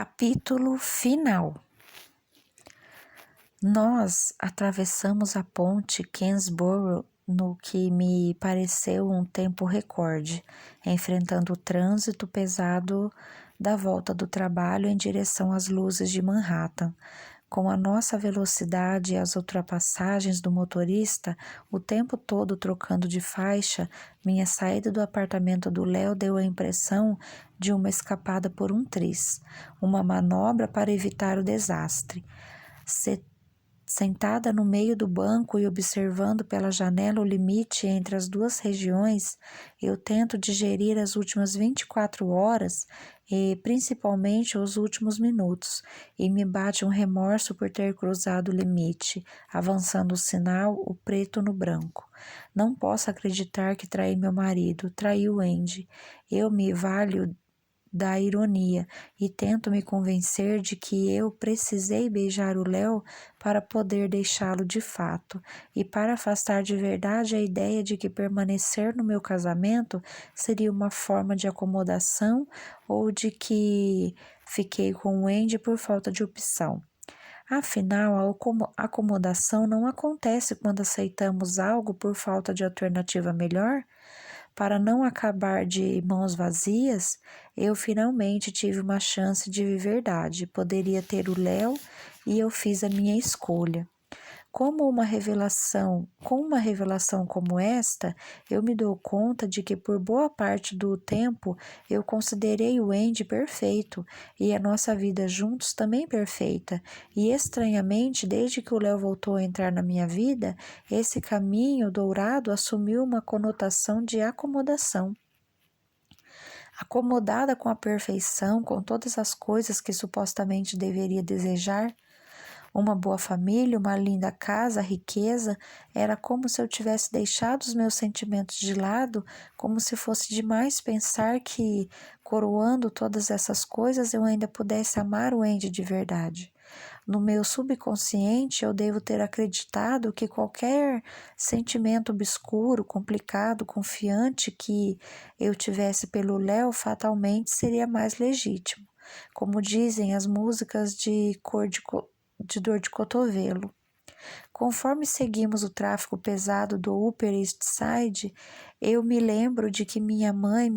Capítulo final. Nós atravessamos a ponte Kingsborough no que me pareceu um tempo recorde, enfrentando o trânsito pesado da volta do trabalho em direção às luzes de Manhattan. Com a nossa velocidade e as ultrapassagens do motorista, o tempo todo trocando de faixa, minha saída do apartamento do Léo deu a impressão de uma escapada por um triz, uma manobra para evitar o desastre. Sentada no meio do banco e observando pela janela o limite entre as duas regiões, eu tento digerir as últimas 24 horas e principalmente os últimos minutos, e me bate um remorso por ter cruzado o limite, avançando o sinal, o preto no branco. Não posso acreditar que traí meu marido, traí o Andy. Eu me valho da ironia e tento me convencer de que eu precisei beijar o Léo para poder deixá-lo de fato e para afastar de verdade a ideia de que permanecer no meu casamento seria uma forma de acomodação ou de que fiquei com o Andy por falta de opção. Afinal, a acomodação não acontece quando aceitamos algo por falta de alternativa melhor. Para não acabar de mãos vazias, eu finalmente tive uma chance de verdade. Poderia ter o Léo e eu fiz a minha escolha. Com uma revelação como esta, eu me dou conta de que por boa parte do tempo eu considerei o Andy perfeito e a nossa vida juntos também perfeita. E estranhamente, desde que o Léo voltou a entrar na minha vida, esse caminho dourado assumiu uma conotação de acomodação. Acomodada com a perfeição, com todas as coisas que supostamente deveria desejar, uma boa família, uma linda casa, riqueza, era como se eu tivesse deixado os meus sentimentos de lado, como se fosse demais pensar que, coroando todas essas coisas, eu ainda pudesse amar o Andy de verdade. No meu subconsciente, eu devo ter acreditado que qualquer sentimento obscuro, complicado, confiante que eu tivesse pelo Léo fatalmente seria mais legítimo, como dizem as músicas de dor de cotovelo. Conforme seguimos o tráfego pesado do Upper East Side, eu me lembro de que minha mãe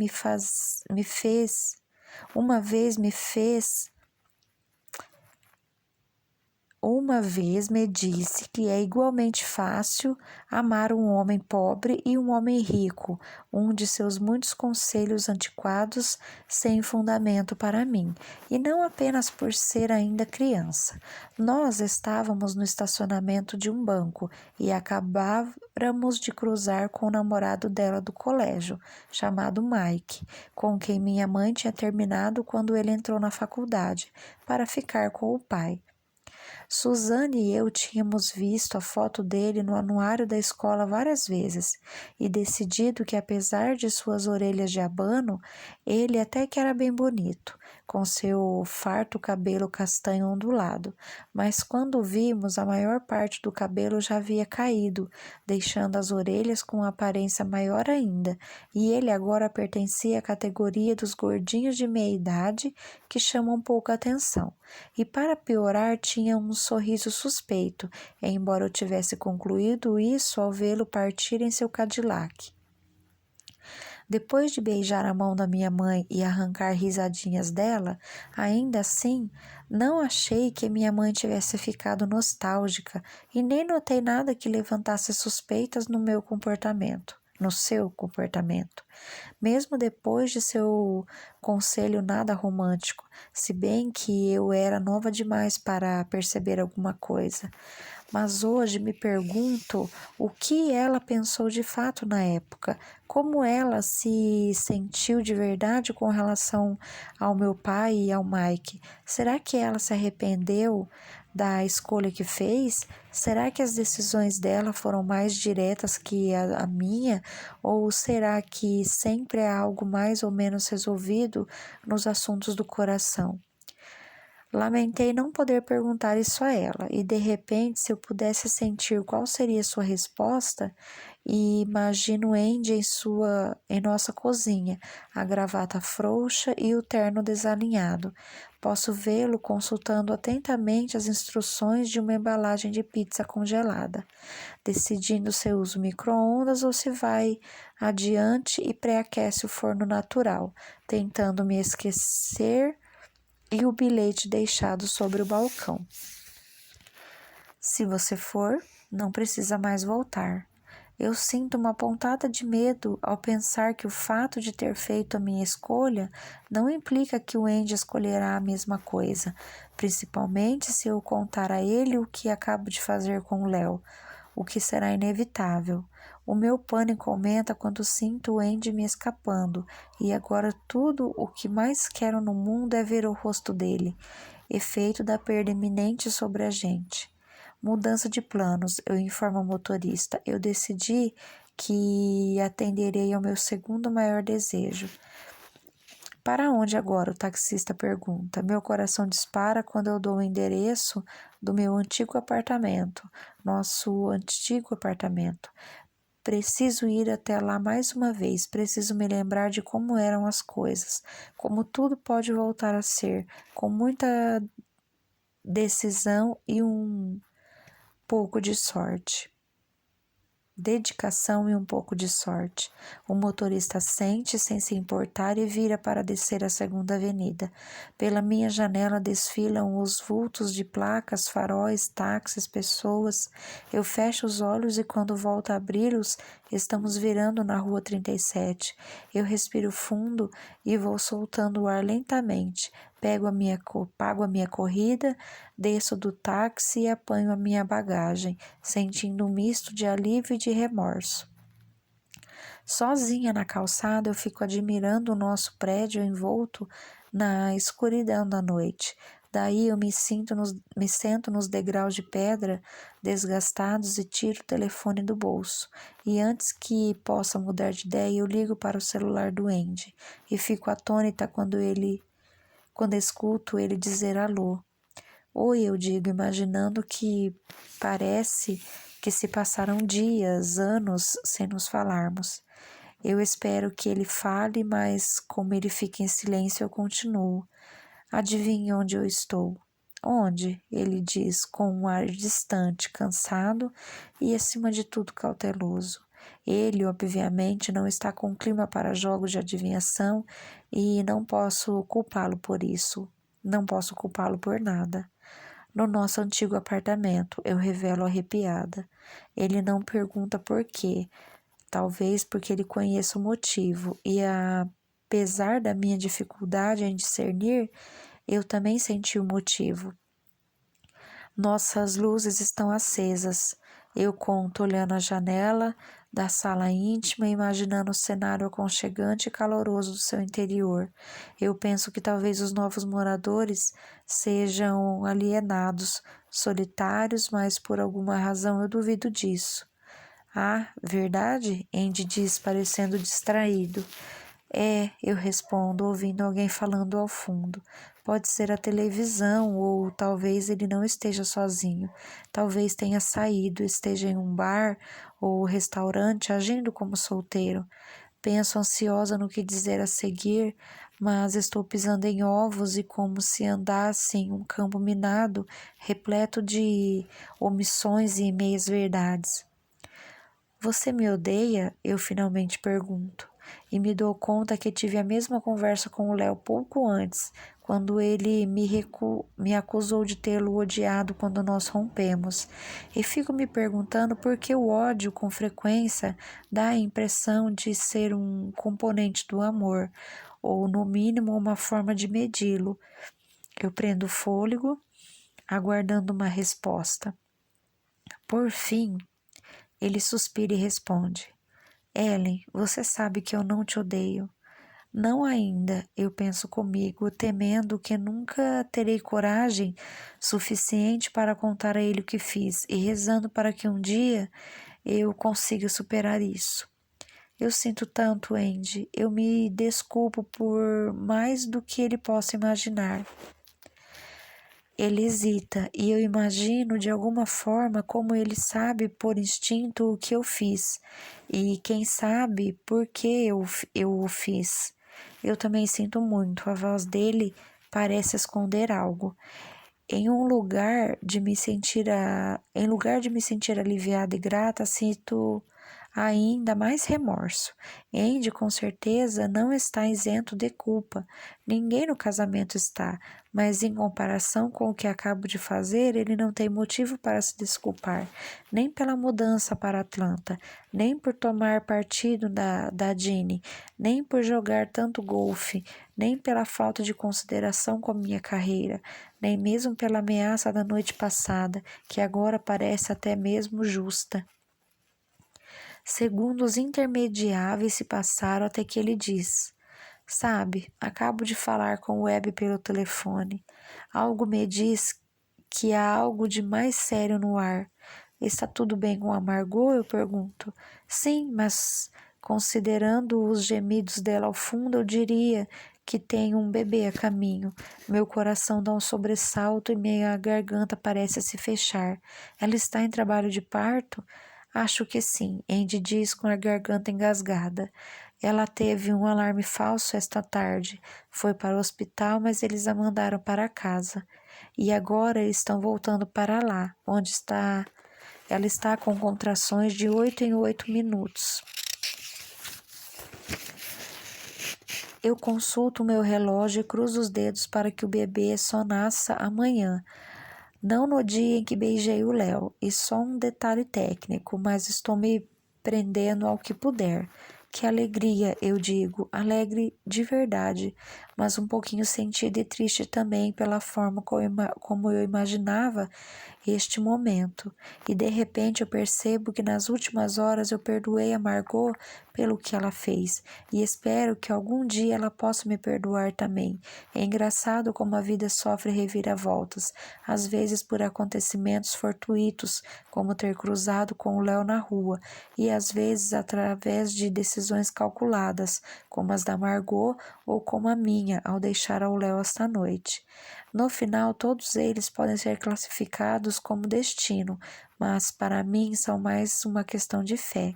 uma vez me disse que é igualmente fácil amar um homem pobre e um homem rico, um de seus muitos conselhos antiquados sem fundamento para mim, e não apenas por ser ainda criança. Nós estávamos no estacionamento de um banco e acabávamos de cruzar com o namorado dela do colégio, chamado Mike, com quem minha mãe tinha terminado quando ele entrou na faculdade, para ficar com o pai. Suzane e eu tínhamos visto a foto dele no anuário da escola várias vezes e decidido que, apesar de suas orelhas de abano, ele até que era bem bonito, com seu farto cabelo castanho ondulado, mas quando o vimos, a maior parte do cabelo já havia caído, deixando as orelhas com uma aparência maior ainda, e ele agora pertencia à categoria dos gordinhos de meia-idade que chamam pouca atenção. E para piorar, tinha um sorriso suspeito, embora eu tivesse concluído isso ao vê-lo partir em seu Cadillac. Depois de beijar a mão da minha mãe e arrancar risadinhas dela, ainda assim, não achei que minha mãe tivesse ficado nostálgica e nem notei nada que levantasse suspeitas no seu comportamento, mesmo depois de seu conselho nada romântico, se bem que eu era nova demais para perceber alguma coisa. Mas hoje me pergunto o que ela pensou de fato na época, como ela se sentiu de verdade com relação ao meu pai e ao Mike. Será que ela se arrependeu da escolha que fez? Será que as decisões dela foram mais diretas que a minha? Ou será que sempre há algo mais ou menos resolvido nos assuntos do coração? Lamentei não poder perguntar isso a ela, e de repente, se eu pudesse sentir qual seria sua resposta, e imagino Andy em nossa cozinha, a gravata frouxa e o terno desalinhado, Posso vê-lo consultando atentamente as instruções de uma embalagem de pizza congelada, decidindo se usa o micro-ondas ou se vai adiante e pré-aquece o forno natural, tentando me esquecer e o bilhete deixado sobre o balcão. Se você for, não precisa mais voltar. Eu sinto uma pontada de medo ao pensar que o fato de ter feito a minha escolha não implica que o Andy escolherá a mesma coisa, principalmente se eu contar a ele o que acabo de fazer com o Léo, o que será inevitável. O meu pânico aumenta quando sinto o Andy me escapando, e agora tudo o que mais quero no mundo é ver o rosto dele, efeito da perda iminente sobre a gente. Mudança de planos, eu informo ao motorista. Eu decidi que atenderei ao meu segundo maior desejo. Para onde agora? O taxista pergunta. Meu coração dispara quando eu dou o endereço do meu antigo apartamento, nosso antigo apartamento. Preciso ir até lá mais uma vez, preciso me lembrar de como eram as coisas, como tudo pode voltar a ser, com muita decisão e um pouco de sorte. Dedicação e um pouco de sorte. O motorista sente sem se importar e vira para descer a segunda avenida. Pela minha janela desfilam os vultos de placas, faróis, táxis, pessoas. Eu fecho os olhos e quando volto a abri-los, estamos virando na rua 37. Eu respiro fundo e vou soltando o ar lentamente. Pago a minha corrida, desço do táxi e apanho a minha bagagem, sentindo um misto de alívio e de remorso. Sozinha na calçada, eu fico admirando o nosso prédio envolto na escuridão da noite. Daí eu me sento nos degraus de pedra desgastados e tiro o telefone do bolso. E antes que possa mudar de ideia, eu ligo para o celular do Andy e fico atônita quando escuto ele dizer alô. Oi, eu digo, imaginando que parece que se passaram dias, anos sem nos falarmos. Eu espero que ele fale, mas como ele fica em silêncio, eu continuo. Adivinhe onde eu estou? Onde? Ele diz com um ar distante, cansado e, acima de tudo, cauteloso. Ele, obviamente, não está com clima para jogos de adivinhação e não posso culpá-lo por isso. Não posso culpá-lo por nada. No nosso antigo apartamento, eu revelo arrepiada. Ele não pergunta por quê, talvez porque ele conheça o motivo, e apesar da minha dificuldade em discernir, eu também senti o motivo. Nossas luzes estão acesas. Eu conto olhando a janela da sala íntima e imaginando o cenário aconchegante e caloroso do seu interior. Eu penso que talvez os novos moradores sejam alienados, solitários, mas por alguma razão eu duvido disso. Ah, verdade? Andy diz, parecendo distraído. Eu respondo, ouvindo alguém falando ao fundo. Pode ser a televisão, ou talvez ele não esteja sozinho. Talvez tenha saído, esteja em um bar ou restaurante, agindo como solteiro. Penso ansiosa no que dizer a seguir, mas estou pisando em ovos e como se andasse em um campo minado, repleto de omissões e meias verdades. Você me odeia? Eu finalmente pergunto. E me dou conta que tive a mesma conversa com o Léo pouco antes, quando ele me acusou de tê-lo odiado quando nós rompemos. E fico me perguntando por que o ódio, com frequência, dá a impressão de ser um componente do amor, ou no mínimo uma forma de medi-lo. Eu prendo o fôlego, aguardando uma resposta. Por fim, ele suspira e responde. Ellen, você sabe que eu não te odeio. Não ainda, eu penso comigo, temendo que nunca terei coragem suficiente para contar a ele o que fiz e rezando para que um dia eu consiga superar isso. Eu sinto tanto, Andy, eu me desculpo por mais do que ele possa imaginar. Ele hesita e eu imagino de alguma forma como ele sabe por instinto o que eu fiz e quem sabe por que eu o fiz. Eu também sinto muito, a voz dele parece esconder algo. Em lugar de me sentir aliviada e grata, sinto ainda mais remorso. Andy, com certeza, não está isento de culpa. Ninguém no casamento está, mas em comparação com o que acabo de fazer, ele não tem motivo para se desculpar, nem pela mudança para Atlanta, nem por tomar partido da Jeannie, nem por jogar tanto golfe, nem pela falta de consideração com minha carreira, nem mesmo pela ameaça da noite passada, que agora parece até mesmo justa. Segundos intermediáveis se passaram até que ele diz: Sabe, acabo de falar com o Webb pelo telefone. Algo me diz que há algo de mais sério no ar. Está tudo bem com a Margot? Eu pergunto. Sim, mas considerando os gemidos dela ao fundo, eu diria que tem um bebê a caminho. Meu coração dá um sobressalto e minha garganta parece se fechar. Ela está em trabalho de parto? Acho que sim, Andy diz com a garganta engasgada. Ela teve um alarme falso esta tarde. Foi para o hospital, mas eles a mandaram para casa. E agora estão voltando para lá, onde está. Ela está com contrações de 8 em 8 minutos. Eu consulto o meu relógio e cruzo os dedos para que o bebê só nasça amanhã. Não no dia em que beijei o Léo, e só um detalhe técnico, mas estou me prendendo ao que puder. Que alegria, eu digo, alegre de verdade, mas um pouquinho sentida e triste também pela forma como eu imaginava este momento. E de repente eu percebo que nas últimas horas eu perdoei a Margot pelo que ela fez, e espero que algum dia ela possa me perdoar também. É engraçado como a vida sofre reviravoltas, às vezes por acontecimentos fortuitos, como ter cruzado com o Léo na rua, e às vezes através de decisões calculadas, como as da Margot ou como a minha ao deixar ao Léo esta noite. No final, todos eles podem ser classificados como destino, mas para mim são mais uma questão de fé.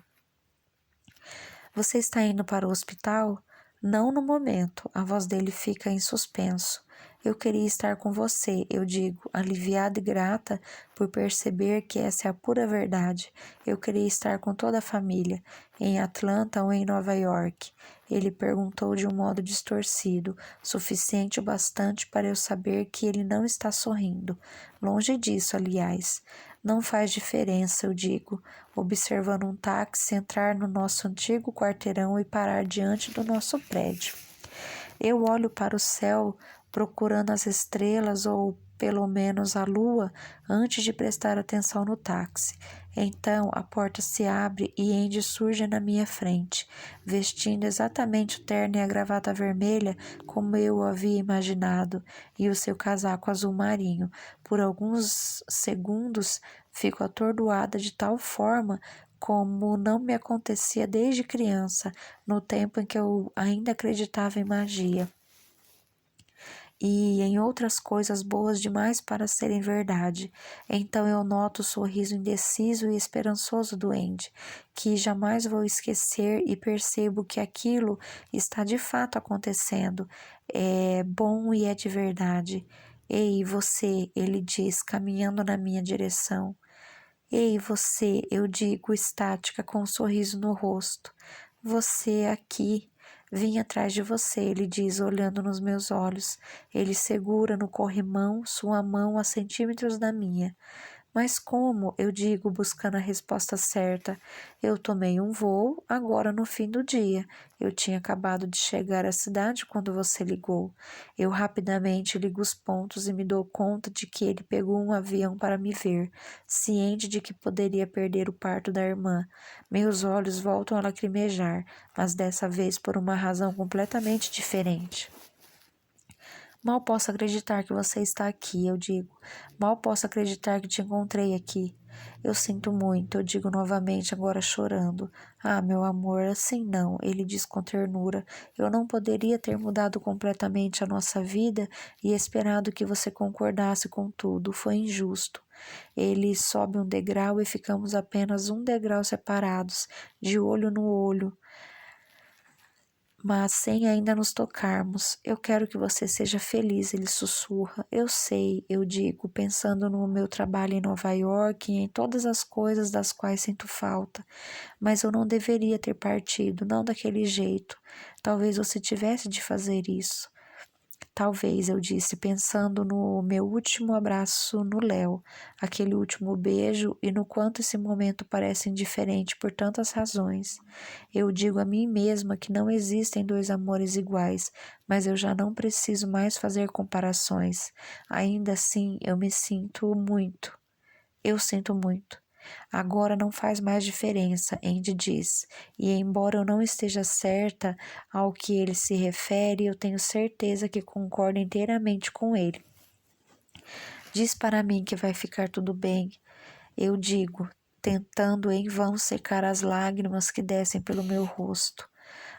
Você está indo para o hospital? Não no momento. A voz dele fica em suspenso. Eu queria estar com você, eu digo, aliviada e grata por perceber que essa é a pura verdade. Eu queria estar com toda a família, em Atlanta ou em Nova York. Ele perguntou de um modo distorcido, suficiente o bastante para eu saber que ele não está sorrindo. Longe disso, aliás. Não faz diferença, eu digo, observando um táxi entrar no nosso antigo quarteirão e parar diante do nosso prédio. Eu olho para o céu procurando as estrelas ou pelo menos a lua antes de prestar atenção no táxi. Então a porta se abre e Andy surge na minha frente, vestindo exatamente o terno e a gravata vermelha como eu o havia imaginado, e o seu casaco azul marinho. Por alguns segundos fico atordoada de tal forma como não me acontecia desde criança, no tempo em que eu ainda acreditava em magia e em outras coisas boas demais para serem verdade. Então eu noto o sorriso indeciso e esperançoso do Andy, que jamais vou esquecer, e percebo que aquilo está de fato acontecendo. É bom e é de verdade. Ei, você, ele diz, caminhando na minha direção. Ei, você, eu digo, estática, com um sorriso no rosto. Você aqui. Vim atrás de você, ele diz, olhando nos meus olhos. Ele segura no corrimão sua mão a centímetros da minha. Mas como? Eu digo, buscando a resposta certa. Eu tomei um voo agora no fim do dia. Eu tinha acabado de chegar à cidade quando você ligou. Eu rapidamente ligo os pontos e me dou conta de que ele pegou um avião para me ver, ciente de que poderia perder o parto da irmã. Meus olhos voltam a lacrimejar, mas dessa vez por uma razão completamente diferente. Mal posso acreditar que você está aqui, eu digo. Mal posso acreditar que te encontrei aqui. Eu sinto muito, eu digo novamente, agora chorando. Ah, meu amor, assim não, ele diz com ternura. Eu não poderia ter mudado completamente a nossa vida e esperado que você concordasse com tudo. Foi injusto. Ele sobe um degrau e ficamos apenas um degrau separados, de olho no olho. mas sem ainda nos tocarmos. Eu quero que você seja feliz, ele sussurra. Eu sei, eu digo, pensando no meu trabalho em Nova York e em todas as coisas das quais sinto falta. Mas eu não deveria ter partido, não daquele jeito. Talvez você tivesse de fazer isso. Talvez, eu disse, pensando no meu último abraço no Léo, aquele último beijo e no quanto esse momento parece indiferente por tantas razões. Eu digo a mim mesma que não existem dois amores iguais, mas eu já não preciso mais fazer comparações. Ainda assim, eu sinto muito. Agora não faz mais diferença, Andy diz, e embora eu não esteja certa ao que ele se refere, eu tenho certeza que concordo inteiramente com ele. Diz para mim que vai ficar tudo bem, eu digo, tentando em vão secar as lágrimas que descem pelo meu rosto.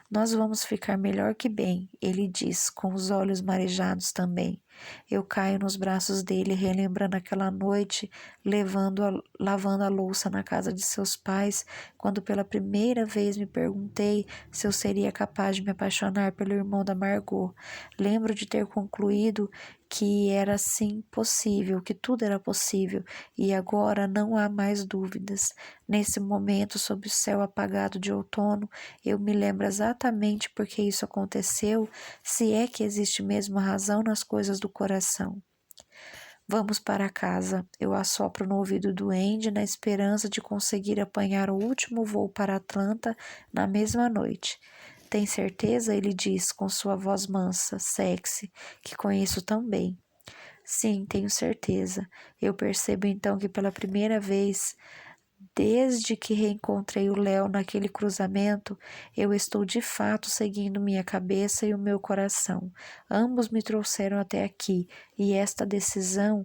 Nós vamos ficar melhor que bem, ele diz, com os olhos marejados também. Eu caio nos braços dele, relembrando aquela noite, lavando a louça na casa de seus pais, quando pela primeira vez me perguntei se eu seria capaz de me apaixonar pelo irmão da Margot. Lembro de ter concluído que era sim possível, que tudo era possível, e agora não há mais dúvidas. Nesse momento, sob o céu apagado de outono, eu me lembro exatamente por que isso aconteceu, se é que existe mesmo razão nas coisas do coração. Vamos para casa. Eu assopro no ouvido do Andy na esperança de conseguir apanhar o último voo para Atlanta na mesma noite. Tem certeza? Ele diz com sua voz mansa, sexy, que conheço tão bem. Sim, tenho certeza. Eu percebo então que pela primeira vez, desde que reencontrei o Léo naquele cruzamento, eu estou de fato seguindo minha cabeça e o meu coração. Ambos me trouxeram até aqui, e esta decisão,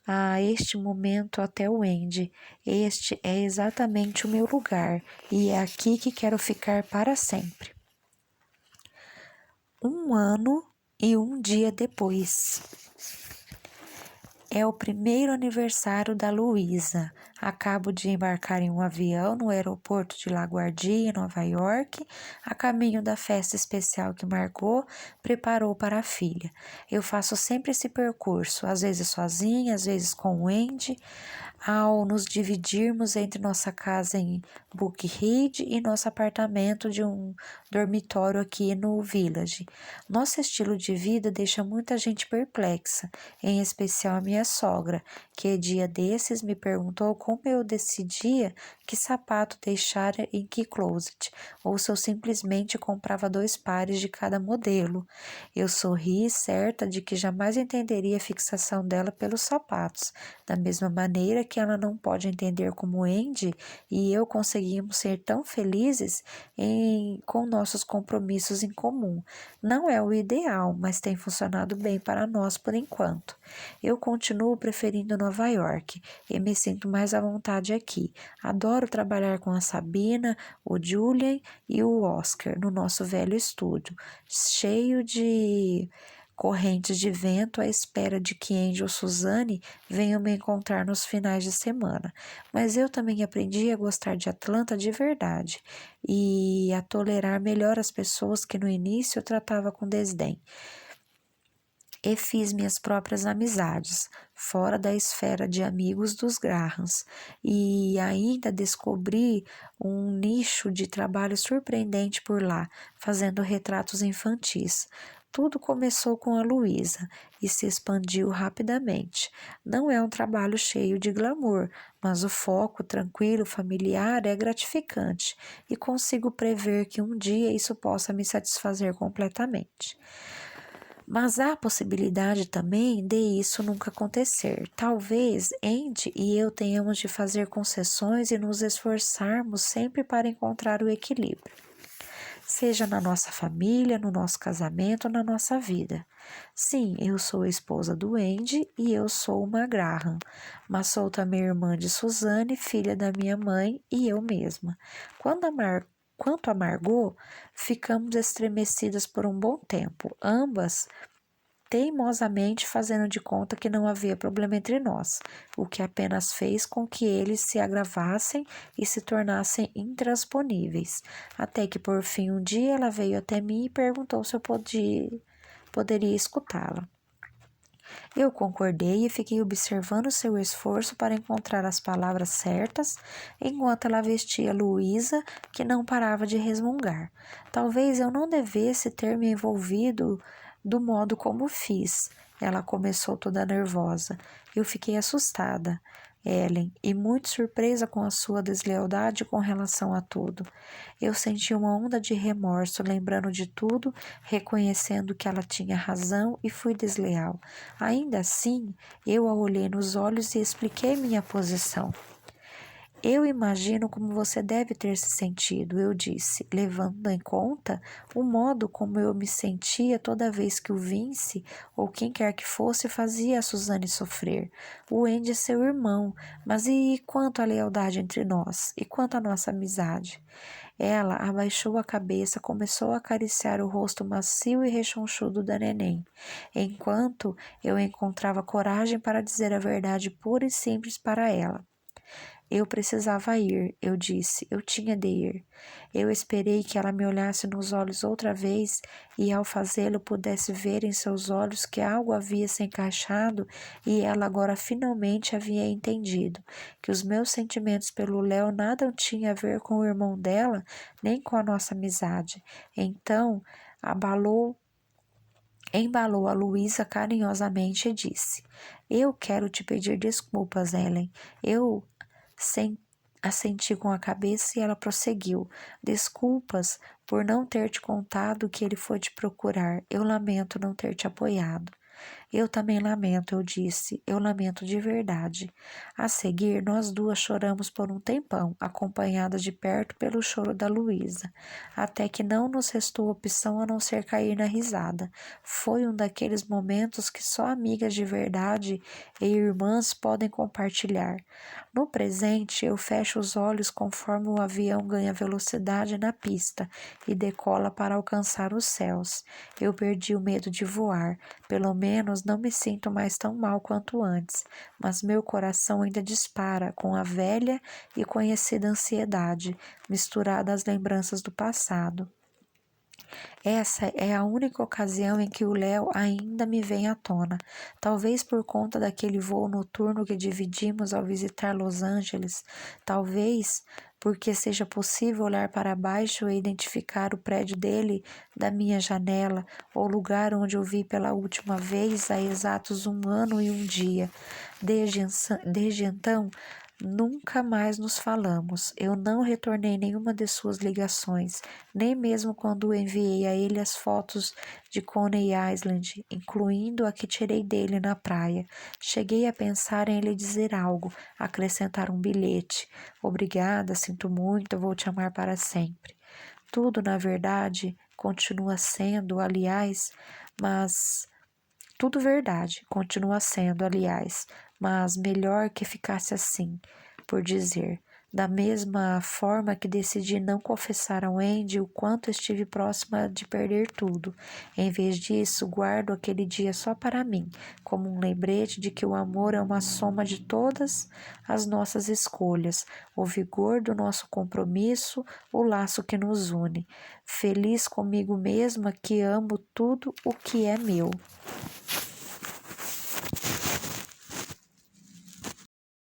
a este momento até o Andy. Este é exatamente o meu lugar, e é aqui que quero ficar para sempre. 1 ano e 1 dia depois. É o primeiro aniversário da Luísa. Acabo de embarcar em um avião no aeroporto de LaGuardia, em Nova York, a caminho da festa especial que Margot preparou para a filha. Eu faço sempre esse percurso, às vezes sozinha, às vezes com o Andy, ao nos dividirmos entre nossa casa em Buckhead e nosso apartamento de um dormitório aqui no Village. Nosso estilo de vida deixa muita gente perplexa, em especial a minha sogra, que dia desses me perguntou como eu decidia que sapato deixar em que closet, ou se eu simplesmente comprava 2 pares de cada modelo. Eu sorri, certa de que jamais entenderia a fixação dela pelos sapatos, da mesma maneira que ela não pode entender como Andy e eu conseguimos ser tão felizes com nossos compromissos em comum. Não é o ideal, mas tem funcionado bem para nós por enquanto. Eu continuo preferindo Nova York e me sinto mais à vontade aqui. Adoro trabalhar com a Sabina, o Julian e o Oscar no nosso velho estúdio, cheio de correntes de vento à espera de que Andy ou Suzanne venham me encontrar nos finais de semana. Mas eu também aprendi a gostar de Atlanta de verdade e a tolerar melhor as pessoas que no início eu tratava com desdém. E fiz minhas próprias amizades, fora da esfera de amigos dos Grahams, e ainda descobri um nicho de trabalho surpreendente por lá, fazendo retratos infantis. Tudo começou com a Luísa e se expandiu rapidamente. Não é um trabalho cheio de glamour, mas o foco tranquilo, familiar é gratificante e consigo prever que um dia isso possa me satisfazer completamente. Mas há a possibilidade também de isso nunca acontecer. Talvez Andy e eu tenhamos de fazer concessões e nos esforçarmos sempre para encontrar o equilíbrio, seja na nossa família, no nosso casamento, na nossa vida. Sim, eu sou a esposa do Andy e eu sou uma Graham, mas sou também irmã de Suzanne, filha da minha mãe e eu mesma. Quanto a Margot, ficamos estremecidas por um bom tempo. Ambas teimosamente fazendo de conta que não havia problema entre nós, o que apenas fez com que eles se agravassem e se tornassem intransponíveis, até que por fim um dia ela veio até mim e perguntou se eu poderia escutá-la. Eu concordei e fiquei observando seu esforço para encontrar as palavras certas, enquanto ela vestia Luísa, que não parava de resmungar. Talvez eu não devesse ter me envolvido do modo como fiz. Ela começou toda nervosa. Eu fiquei assustada, Ellen, e muito surpresa com a sua deslealdade com relação a tudo. Eu senti uma onda de remorso, lembrando de tudo, reconhecendo que ela tinha razão e fui desleal. Ainda assim, eu a olhei nos olhos e expliquei minha posição. Eu imagino como você deve ter se sentido, eu disse, levando em conta o modo como eu me sentia toda vez que o Vince, ou quem quer que fosse, fazia a Suzane sofrer. O Andy é seu irmão, mas e quanto à lealdade entre nós? E quanto à nossa amizade? Ela abaixou a cabeça, começou a acariciar o rosto macio e rechonchudo da neném, enquanto eu encontrava coragem para dizer a verdade pura e simples para ela. Eu precisava ir, eu disse, eu tinha de ir. Eu esperei que ela me olhasse nos olhos outra vez e, ao fazê-lo, pudesse ver em seus olhos que algo havia se encaixado e ela agora finalmente havia entendido que os meus sentimentos pelo Léo nada tinham a ver com o irmão dela nem com a nossa amizade. Então, embalou a Luísa carinhosamente e disse: Eu quero te pedir desculpas, Ellen. Eu assenti com a cabeça e ela prosseguiu. Desculpas por não ter te contado que ele foi te procurar. Eu lamento não ter te apoiado. Eu também lamento, eu disse. Eu lamento de verdade. A seguir, nós duas choramos por um tempão, acompanhadas de perto pelo choro da Luísa, até que não nos restou opção a não ser cair na risada. Foi um daqueles momentos que só amigas de verdade e irmãs podem compartilhar. No presente, eu fecho os olhos conforme o avião ganha velocidade na pista e decola para alcançar os céus. Eu perdi o medo de voar. Pelo menos não me sinto mais tão mal quanto antes, mas meu coração ainda dispara com a velha e conhecida ansiedade, misturada às lembranças do passado. Essa é a única ocasião em que o Léo ainda me vem à tona. Talvez por conta daquele voo noturno que dividimos ao visitar Los Angeles. Talvez porque seja possível olhar para baixo e identificar o prédio dele da minha janela, ou lugar onde o vi pela última vez há exatos 1 ano e 1 dia. Desde então, nunca mais nos falamos. Eu não retornei nenhuma de suas ligações, nem mesmo quando enviei a ele as fotos de Coney Island, incluindo a que tirei dele na praia. Cheguei a pensar em lhe dizer algo, acrescentar um bilhete. Obrigada, sinto muito, vou te amar para sempre. Tudo, na verdade, continua sendo, aliás, mas... Tudo verdade, continua sendo, aliás, mas melhor que ficasse assim, por dizer. Da mesma forma que decidi não confessar ao Andy o quanto estive próxima de perder tudo. Em vez disso, guardo aquele dia só para mim, como um lembrete de que o amor é uma soma de todas as nossas escolhas, o vigor do nosso compromisso, o laço que nos une. Feliz comigo mesma que amo tudo o que é meu.